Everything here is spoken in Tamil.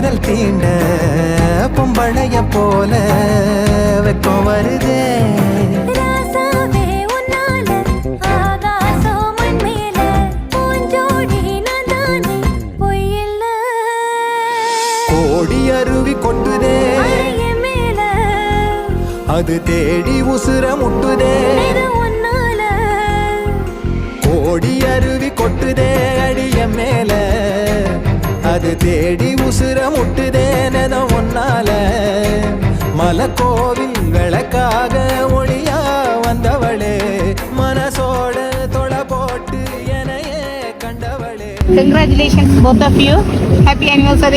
விரல் தீண்ட பொம்பளைய போல வெக்கம் வருதே. கோடி அருவி கொட்டுதே அது தேடி உசுர முட்டுதே. கோடி அருவி கொட்டுதே அடிய மேல அது தேடி உசுர முட்டுதே. நெத ஒன்னால மலக்கோவில் விளக்காக ஒளியா வந்தவளே மனசோட தொலை போட்டு எனையே கண்டவளே. Congratulations both of you. Happy anniversary.